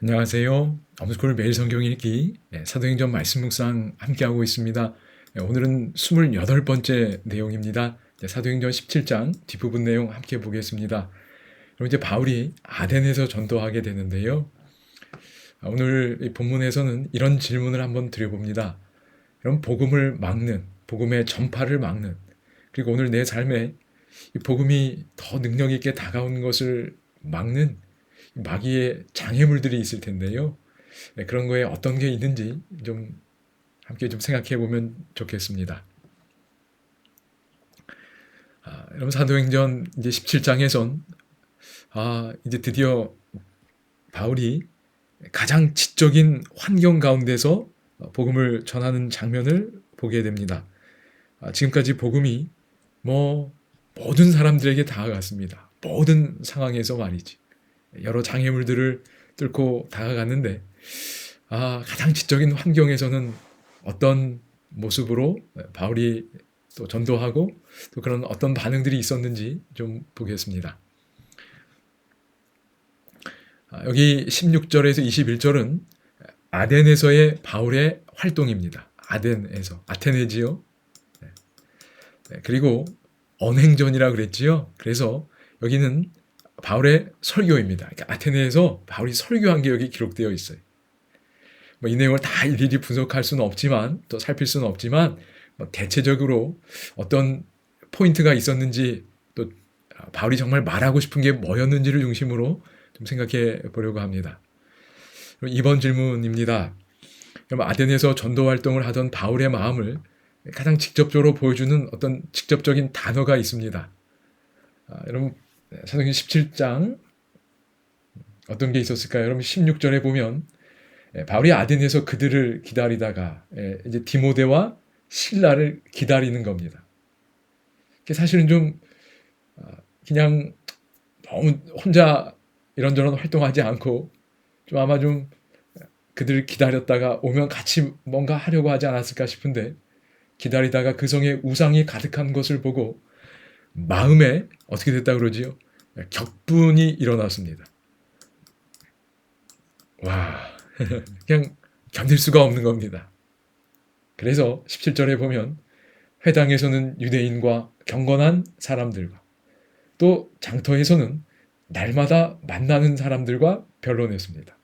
안녕하세요. 엄스쿨 매일 성경 읽기 사도행전 말씀 묵상 함께하고 있습니다. 오늘은 28번째 내용입니다. 사도행전 17장 뒷부분 내용 함께 보겠습니다. 그럼 이제 바울이 아덴에서 전도하게 되는데요. 오늘 이 본문에서는 이런 질문을 한번 드려봅니다. 그럼 복음을 막는, 복음의 전파를 막는, 그리고 오늘 내 삶에 이 복음이 더 능력 있게 다가오는 것을 막는 마귀의 장애물들이 있을 텐데요. 그런 거에 어떤 게 있는지 좀 함께 좀 생각해 보면 좋겠습니다. 여러분 사도행전 이제 17장에선 이제 드디어 바울이 가장 지적인 환경 가운데서 복음을 전하는 장면을 보게 됩니다. 지금까지 복음이 모든 사람들에게 다가갔습니다. 모든 상황에서 말이지. 여러 장애물들을 뚫고 다가갔는데 가장 지적인 환경에서는 어떤 모습으로 바울이 또 전도하고 또 그런 어떤 반응들이 있었는지 좀 보겠습니다. 여기 16절에서 21절은 아덴에서의 바울의 활동입니다. 아덴에서, 아테네지요. 그리고 언행전이라 그랬지요. 그래서 여기는 바울의 설교입니다. 그러니까 아테네에서 바울이 설교한 게 여기 기록되어 있어요. 이 내용을 다 일일이 분석할 수는 없지만, 또 살필 수는 없지만, 대체적으로 어떤 포인트가 있었는지, 또 바울이 정말 말하고 싶은 게 뭐였는지를 중심으로 좀 생각해 보려고 합니다. 그럼 이번 질문입니다. 그럼 아덴에서 전도 활동을 하던 바울의 마음을 가장 직접적으로 보여주는 어떤 직접적인 단어가 있습니다. 여러분 사도행전 17장 어떤 게 있었을까요? 여러분 16절에 보면 바울이 아덴에서 그들을 기다리다가 이제 디모데와 실라를 기다리는 겁니다. 사실은 좀 그냥 너무 혼자 이런저런 활동하지 않고 좀 아마 좀 그들을 기다렸다가 오면 같이 뭔가 하려고 하지 않았을까 싶은데 기다리다가 그 성에 우상이 가득한 것을 보고 마음에 어떻게 됐다 그러지요? 격분이 일어났습니다. 그냥 견딜 수가 없는 겁니다. 그래서 17절에 보면 회당에서는 유대인과 경건한 사람들과 또 장터에서는 날마다 만나는 사람들과 변론했습니다.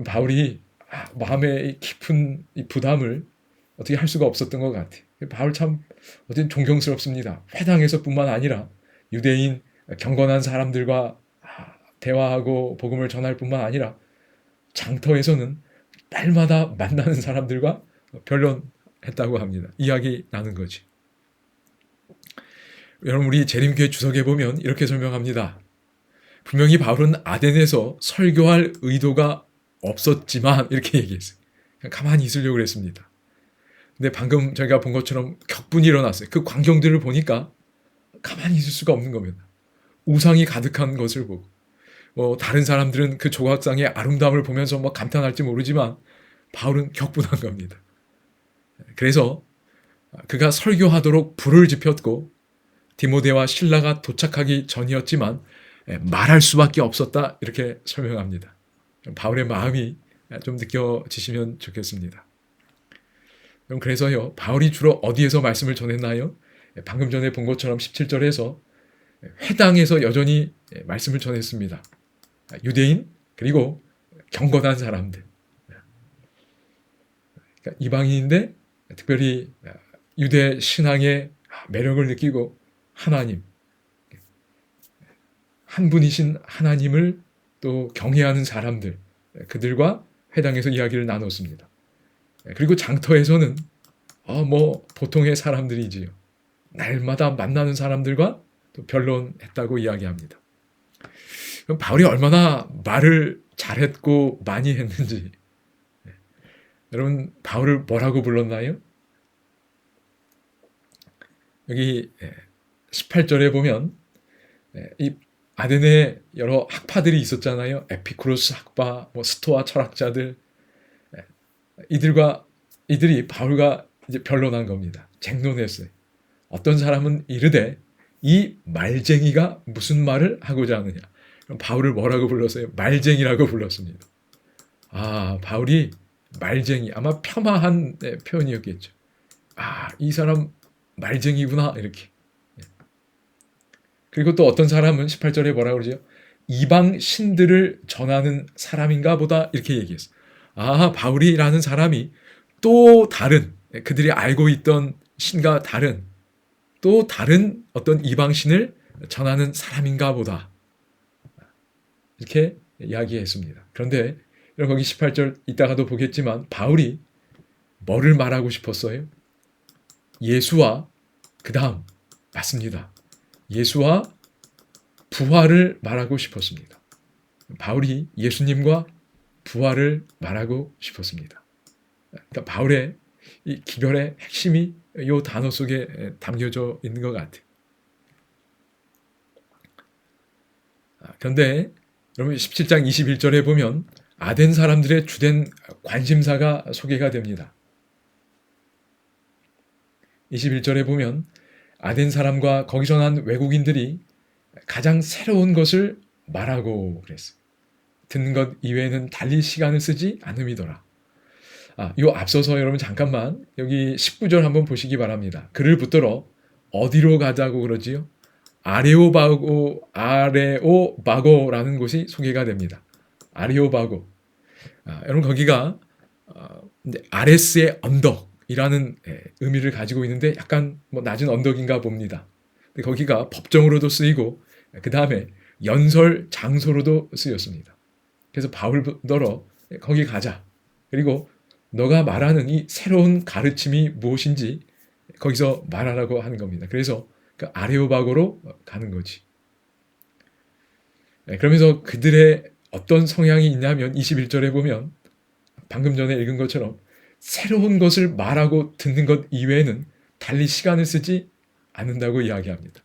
바울이 마음의 깊은 이 부담을 어떻게 할 수가 없었던 것 같아요. 바울 참 어쨌든 존경스럽습니다. 회당에서뿐만 아니라 유대인 경건한 사람들과 대화하고 복음을 전할 뿐만 아니라 장터에서는 날마다 만나는 사람들과 변론했다고 합니다. 이야기 나눈 거지. 여러분 우리 재림교회 주석에 보면 이렇게 설명합니다. 분명히 바울은 아덴에서 설교할 의도가 없었지만 이렇게 얘기했어요. 그냥 가만히 있으려고 그랬습니다. 근데 방금 저희가 본 것처럼 격분이 일어났어요. 그 광경들을 보니까 가만히 있을 수가 없는 겁니다. 우상이 가득한 것을 보고 다른 사람들은 그 조각상의 아름다움을 보면서 감탄할지 모르지만 바울은 격분한 겁니다. 그래서 그가 설교하도록 불을 지폈고 디모데와 실라가 도착하기 전이었지만 말할 수밖에 없었다 이렇게 설명합니다. 바울의 마음이 좀 느껴지시면 좋겠습니다. 그래서요 바울이 주로 어디에서 말씀을 전했나요? 방금 전에 본 것처럼 17절에서 회당에서 여전히 말씀을 전했습니다. 유대인 그리고 경건한 사람들, 그러니까 이방인인데 특별히 유대 신앙의 매력을 느끼고 하나님, 한 분이신 하나님을 또 경외하는 사람들, 그들과 회당에서 이야기를 나눴습니다. 그리고 장터에서는 보통의 사람들이지요. 날마다 만나는 사람들과 또 변론했다고 이야기합니다. 그럼 바울이 얼마나 말을 잘했고 많이 했는지 여러분 바울을 뭐라고 불렀나요? 여기 18절에 보면 이 아덴에 여러 학파들이 있었잖아요. 에피쿠로스 학파, 스토아 철학자들 이들이 바울과 이제 변론한 겁니다. 쟁론했어요. 어떤 사람은 이르되 이 말쟁이가 무슨 말을 하고자 하느냐. 바울을 뭐라고 불렀어요? 말쟁이라고 불렀습니다. 바울이 말쟁이, 아마 폄하한 표현이었겠죠. 이 사람 말쟁이구나, 이렇게. 그리고 또 어떤 사람은 18절에 뭐라고 그러죠? 이방 신들을 전하는 사람인가 보다, 이렇게 얘기했어. 바울이라는 사람이 또 다른, 그들이 알고 있던 신과 다른, 또 다른 어떤 이방 신을 전하는 사람인가 보다, 이렇게 이야기했습니다. 그런데 거기 18절 이따가도 보겠지만 바울이 뭐를 말하고 싶었어요? 예수와 그 다음, 맞습니다. 예수와 부활을 말하고 싶었습니다. 바울이 예수님과 부활을 말하고 싶었습니다. 그러니까 바울의 이 기별의 핵심이 이 단어 속에 담겨져 있는 것 같아요. 그런데 여러분 17장 21절에 보면 아덴 사람들의 주된 관심사가 소개가 됩니다. 21절에 보면 아덴 사람과 거기서 난 외국인들이 가장 새로운 것을 말하고 그랬어요. 듣는 것 이외에는 달리 시간을 쓰지 않음이더라. 요 앞서서 여러분 잠깐만 여기 19절 한번 보시기 바랍니다. 그를 붙들어 어디로 가자고 그러지요? 아레오바고라는 곳이 소개가 됩니다. 아레오바고. 여러분 거기가 아레스의 언덕이라는 의미를 가지고 있는데 약간 낮은 언덕인가 봅니다. 근데 거기가 법정으로도 쓰이고 그 다음에 연설 장소로도 쓰였습니다. 그래서 바울 너러 거기 가자. 그리고 너가 말하는 이 새로운 가르침이 무엇인지 거기서 말하라고 하는 겁니다. 그래서 그 아레오바고로 가는 거지. 그러면서 그들의 어떤 성향이 있냐면 21절에 보면 방금 전에 읽은 것처럼 새로운 것을 말하고 듣는 것 이외에는 달리 시간을 쓰지 않는다고 이야기합니다.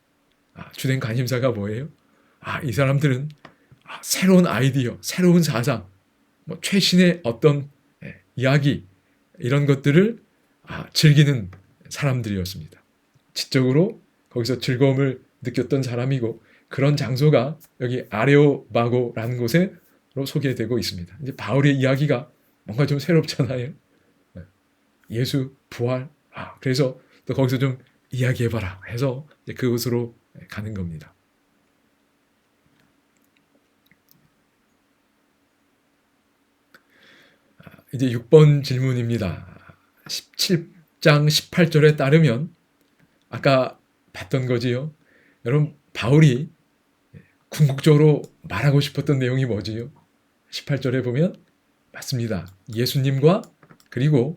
주된 관심사가 뭐예요? 이 사람들은 새로운 아이디어, 새로운 사상, 최신의 어떤 이야기 이런 것들을 즐기는 사람들이었습니다. 지적으로 거기서 즐거움을 느꼈던 사람이고 그런 장소가 여기 아레오바고라는 곳으로 소개되고 있습니다. 이제 바울의 이야기가 뭔가 좀 새롭잖아요. 예수 부활. 그래서 또 거기서 좀 이야기해봐라 해서 이제 그곳으로 가는 겁니다. 이제 6번 질문입니다. 17장 18절에 따르면 아까 봤던 거지요. 여러분 바울이 궁극적으로 말하고 싶었던 내용이 뭐지요? 18절에 보면 맞습니다. 예수님과 그리고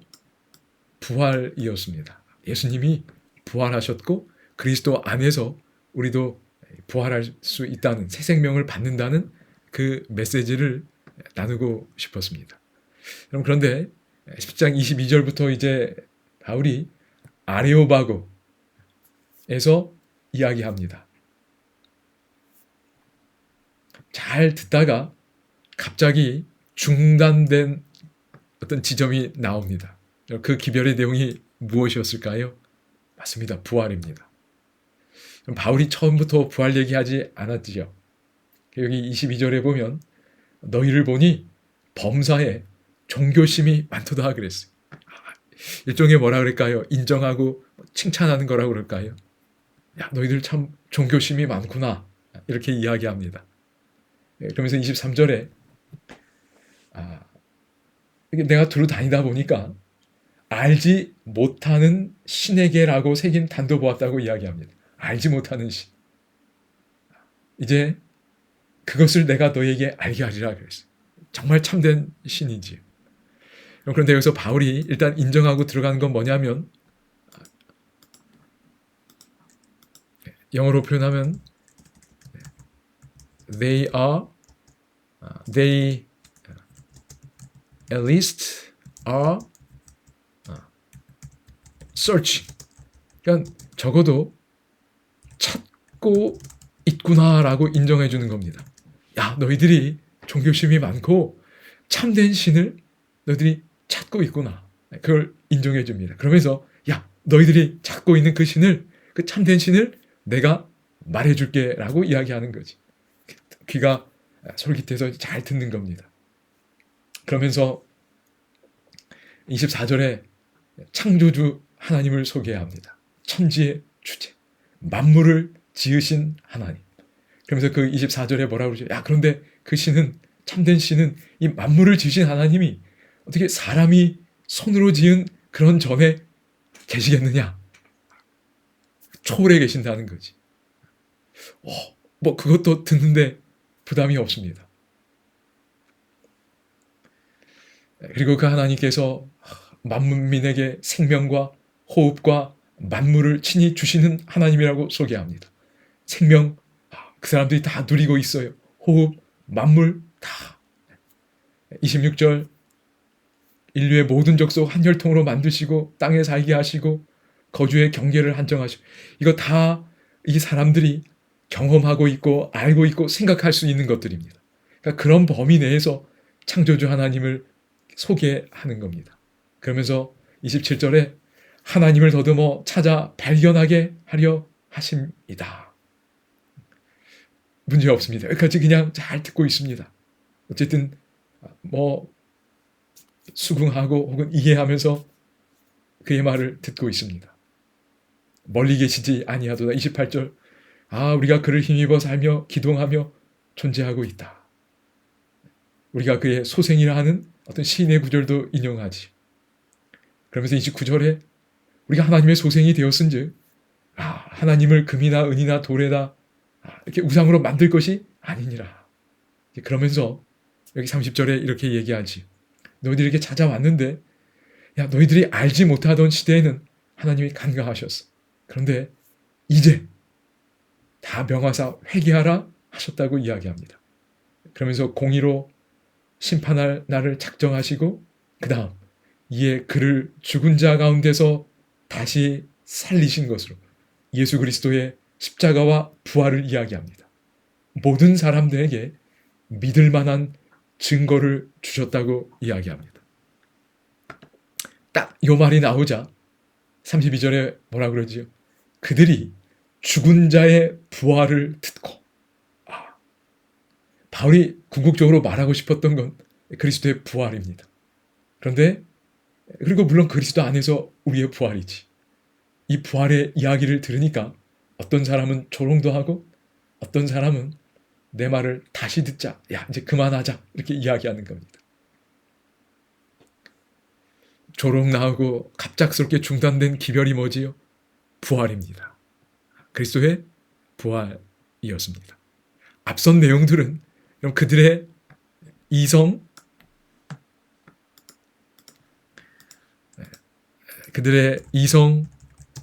부활이었습니다. 예수님이 부활하셨고 그리스도 안에서 우리도 부활할 수 있다는 새 생명을 받는다는 그 메시지를 나누고 싶었습니다. 그런데 10장 22절부터 이제 바울이 아레오바고에서 이야기합니다. 잘 듣다가 갑자기 중단된 어떤 지점이 나옵니다. 그 기별의 내용이 무엇이었을까요? 맞습니다. 부활입니다. 바울이 처음부터 부활 얘기하지 않았지요. 여기 22절에 보면 너희를 보니 범사에 종교심이 많도다 그랬어요. 일종의 뭐라 그럴까요? 인정하고 칭찬하는 거라고 그럴까요? 야, 너희들 참 종교심이 많구나. 이렇게 이야기합니다. 그러면서 23절에 내가 두루 다니다 보니까 알지 못하는 신에게라고 새긴 단도 보았다고 이야기합니다. 알지 못하는 신. 이제 그것을 내가 너에게 알게 하리라 그랬어요. 정말 참된 신이지요. 그런데 여기서 바울이 일단 인정하고 들어가는 건 뭐냐면 영어로 표현하면 they at least are searching. 그러니까 적어도 찾고 있구나라고 인정해 주는 겁니다. 야, 너희들이 종교심이 많고 참된 신을 너희들이 찾고 있구나. 그걸 인정해 줍니다. 그러면서 야, 너희들이 찾고 있는 그 신을, 그 참된 신을 내가 말해 줄게 라고 이야기하는 거지. 귀가 솔깃해서 잘 듣는 겁니다. 그러면서 24절에 창조주 하나님을 소개합니다. 천지의 주체, 만물을 지으신 하나님. 그러면서 그 24절에 뭐라고 그러죠? 야, 그런데 그 신은, 참된 신은 이 만물을 지으신 하나님이 어떻게 사람이 손으로 지은 그런 전에 계시겠느냐? 초월해 계신다는 거지. 뭐 그것도 듣는데 부담이 없습니다. 그리고 그 하나님께서 만민에게 생명과 호흡과 만물을 친히 주시는 하나님이라고 소개합니다. 생명, 그 사람들이 다 누리고 있어요. 호흡, 만물 다. 26절, 인류의 모든 족속 한 혈통으로 만드시고 땅에 살게 하시고 거주의 경계를 한정하시고, 이거 다 이 사람들이 경험하고 있고 알고 있고 생각할 수 있는 것들입니다. 그러니까 그런 범위 내에서 창조주 하나님을 소개하는 겁니다. 그러면서 27절에 하나님을 더듬어 찾아 발견하게 하려 하십니다. 문제 없습니다. 여기까지 그냥 잘 듣고 있습니다. 어쨌든 뭐 수긍하고 혹은 이해하면서 그의 말을 듣고 있습니다. 멀리 계시지 아니하도다. 28절, 우리가 그를 힘입어 살며 기동하며 존재하고 있다. 우리가 그의 소생이라 하는 어떤 시인의 구절도 인용하지. 그러면서 29절에 우리가 하나님의 소생이 되었은즉 하나님을 금이나 은이나 돌에다 이렇게 우상으로 만들 것이 아니니라. 그러면서 여기 30절에 이렇게 얘기하지. 너희들에게 찾아왔는데 너희들이 알지 못하던 시대에는 하나님이 간과하셨어. 그런데 이제 다 명하사 회개하라 하셨다고 이야기합니다. 그러면서 공의로 심판할 날을 작정하시고 그 다음 이에 그를 죽은 자 가운데서 다시 살리신 것으로 예수 그리스도의 십자가와 부활을 이야기합니다. 모든 사람들에게 믿을 만한 증거를 주셨다고 이야기합니다. 딱 이 말이 나오자 32절에 뭐라 그러지요? 그들이 죽은 자의 부활을 듣고. 바울이 궁극적으로 말하고 싶었던 건 그리스도의 부활입니다. 그런데 그리고 물론 그리스도 안에서 우리의 부활이지. 이 부활의 이야기를 들으니까 어떤 사람은 조롱도 하고 어떤 사람은 내 말을 다시 듣자. 이제 그만하자. 이렇게 이야기하는 겁니다. 조롱 나오고 갑작스럽게 중단된 기별이 뭐지요? 부활입니다. 그리스도의 부활이었습니다. 앞선 내용들은 그들의 이성,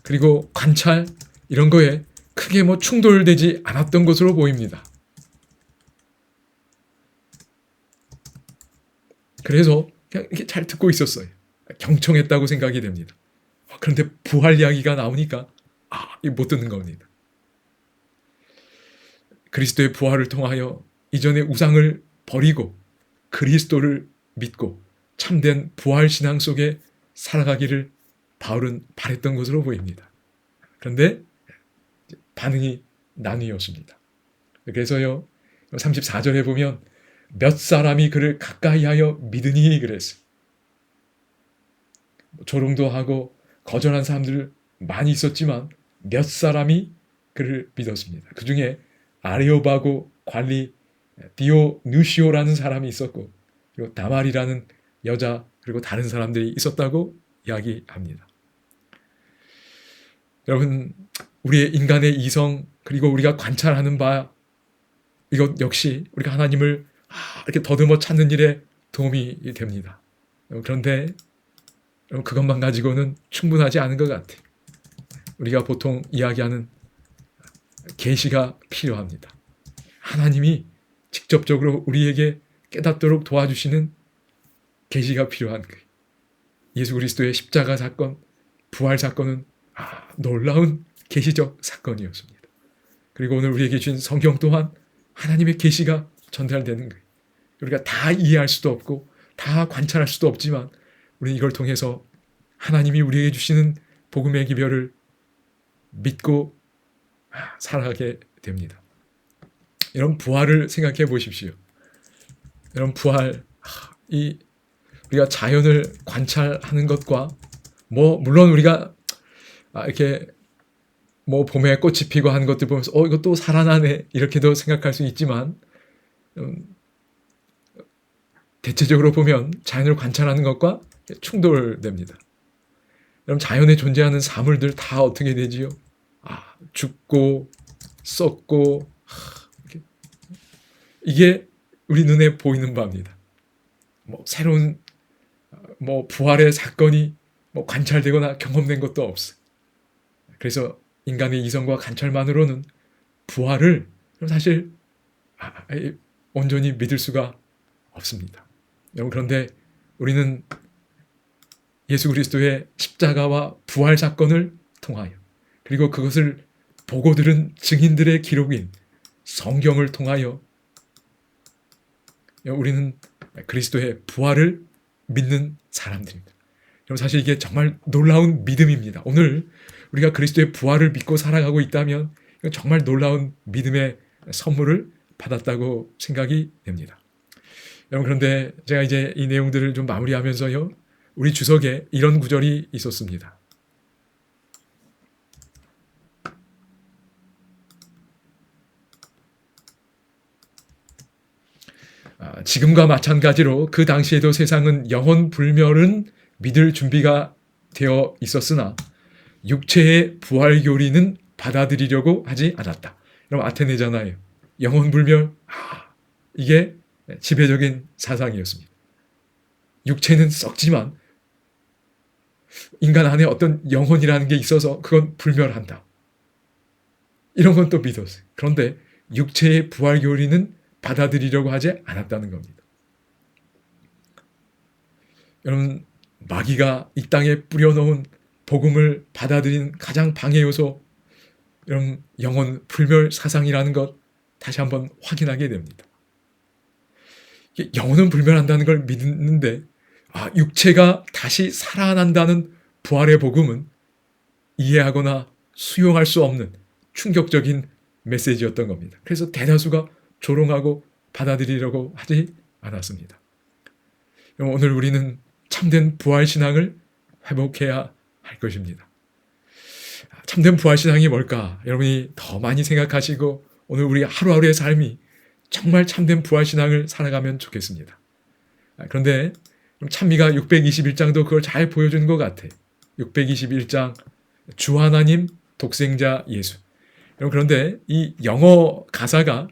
그리고 관찰 이런 거에 크게 충돌되지 않았던 것으로 보입니다. 그래서 그냥 이렇게 잘 듣고 있었어요. 경청했다고 생각이 됩니다. 그런데 부활 이야기가 나오니까 못 듣는 겁니다. 그리스도의 부활을 통하여 이전의 우상을 버리고 그리스도를 믿고 참된 부활 신앙 속에 살아가기를 바울은 바랬던 것으로 보입니다. 그런데 반응이 나뉘었습니다. 그래서요 34절에 보면 몇 사람이 그를 가까이하여 믿으니 그랬어요. 조롱도 하고 거절한 사람들 많이 있었지만 몇 사람이 그를 믿었습니다. 그 중에 아레오바고 관리 디오누시오라는 사람이 있었고 그리고 다말이라는 여자 그리고 다른 사람들이 있었다고 이야기합니다. 여러분, 우리의 인간의 이성 그리고 우리가 관찰하는 바 이것 역시 우리가 하나님을 이렇게 더듬어 찾는 일에 도움이 됩니다. 그런데 그것만 가지고는 충분하지 않은 것 같아요. 우리가 보통 이야기하는 계시가 필요합니다. 하나님이 직접적으로 우리에게 깨닫도록 도와주시는 계시가 필요한 거예요. 예수 그리스도의 십자가 사건, 부활 사건은 놀라운 계시적 사건이었습니다. 그리고 오늘 우리에게 주신 성경 또한 하나님의 계시가 전달되는 거예요. 우리가 다 이해할 수도 없고 다 관찰할 수도 없지만 우리는 이걸 통해서 하나님이 우리에게 주시는 복음의 기별을 믿고 살아가게 됩니다. 여러분 부활을 생각해 보십시오. 여러분 부활 이 우리가 자연을 관찰하는 것과 물론 우리가 이렇게 봄에 꽃이 피고 하는 것들 보면서 이거 또 살아나네 이렇게도 생각할 수 있지만 대체적으로 보면 자연을 관찰하는 것과 충돌됩니다. 여러분 자연에 존재하는 사물들 다 어떻게 되지요? 죽고 썩고 이게 우리 눈에 보이는 바입니다. 새로운 부활의 사건이 관찰되거나 경험된 것도 없어. 그래서 인간의 이성과 관찰만으로는 부활을 사실 온전히 믿을 수가 없습니다. 여러분 그런데 우리는 예수 그리스도의 십자가와 부활 사건을 통하여 그리고 그것을 보고 들은 증인들의 기록인 성경을 통하여 우리는 그리스도의 부활을 믿는 사람들입니다. 여러분 사실 이게 정말 놀라운 믿음입니다. 오늘 우리가 그리스도의 부활을 믿고 살아가고 있다면 이건 정말 놀라운 믿음의 선물을 받았다고 생각이 됩니다. 여러분 그런데 제가 이제 이 내용들을 좀 마무리하면서요. 우리 주석에 이런 구절이 있었습니다. 지금과 마찬가지로 그 당시에도 세상은 영혼 불멸은 믿을 준비가 되어 있었으나 육체의 부활 교리는 받아들이려고 하지 않았다. 그럼 아테네잖아요. 영혼 불멸, 이게 지배적인 사상이었습니다. 육체는 썩지만 인간 안에 어떤 영혼이라는 게 있어서 그건 불멸한다. 이런 건 또 믿었어요. 그런데 육체의 부활 교리는 받아들이려고 하지 않았다는 겁니다. 여러분 마귀가 이 땅에 뿌려놓은 복음을 받아들인 가장 방해 요소 여러분 영혼 불멸 사상이라는 것 다시 한번 확인하게 됩니다. 영혼은 불멸한다는 걸 믿는데 육체가 다시 살아난다는 부활의 복음은 이해하거나 수용할 수 없는 충격적인 메시지였던 겁니다. 그래서 대다수가 조롱하고 받아들이려고 하지 않았습니다. 오늘 우리는 참된 부활신앙을 회복해야 할 것입니다. 참된 부활신앙이 뭘까? 여러분이 더 많이 생각하시고 오늘 우리 하루하루의 삶이 정말 참된 부활신앙을 살아가면 좋겠습니다. 그런데 찬미가 621장도 그걸 잘 보여준 것 같아요. 621장 주 하나님 독생자 예수. 그런데 이 영어 가사가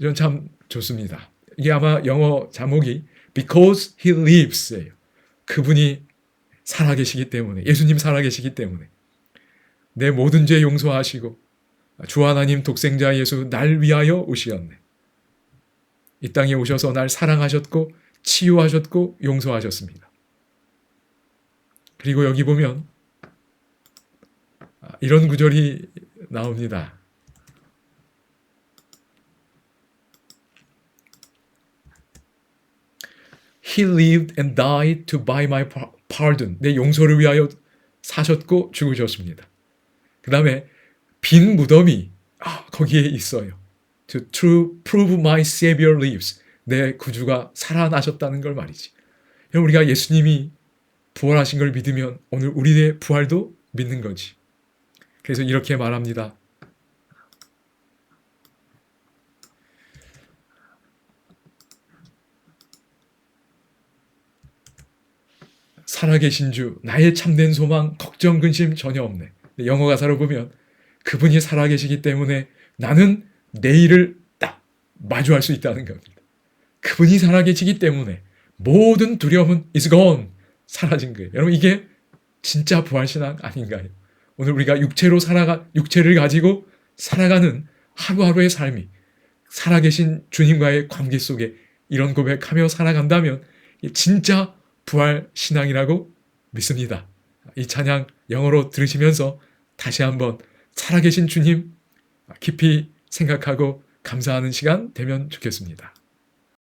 이건 참 좋습니다. 이게 아마 영어 자목이 Because He Lives예요. 그분이 살아계시기 때문에, 예수님 살아계시기 때문에 내 모든 죄 용서하시고 주 하나님 독생자 예수 날 위하여 오시었네. 이 땅에 오셔서 날 사랑하셨고 치유하셨고 용서하셨습니다. 그리고 여기 보면 이런 구절이 나옵니다. He lived and died to buy my pardon. 내 용서를 위하여 사셨고 죽으셨습니다. 그 다음에 빈 무덤이 거기에 있어요. To prove my Savior lives. 내 구주가 살아나셨다는 걸 말이지. 우리가 예수님이 부활하신 걸 믿으면 오늘 우리의 부활도 믿는 거지. 그래서 이렇게 말합니다. 살아계신 주, 나의 참된 소망, 걱정, 근심 전혀 없네. 영어 가사로 보면 그분이 살아계시기 때문에 나는 내일을 딱 마주할 수 있다는 겁니다. 그분이 살아계시기 때문에 모든 두려움은 is gone. 사라진 거예요. 여러분 이게 진짜 부활신앙 아닌가요? 오늘 우리가 육체를 가지고 살아가는 하루하루의 삶이 살아계신 주님과의 관계 속에 이런 고백하며 살아간다면 진짜 부활신앙이라고 믿습니다. 이 찬양 영어로 들으시면서 다시 한번 살아계신 주님 깊이 생각하고 감사하는 시간 되면 좋겠습니다.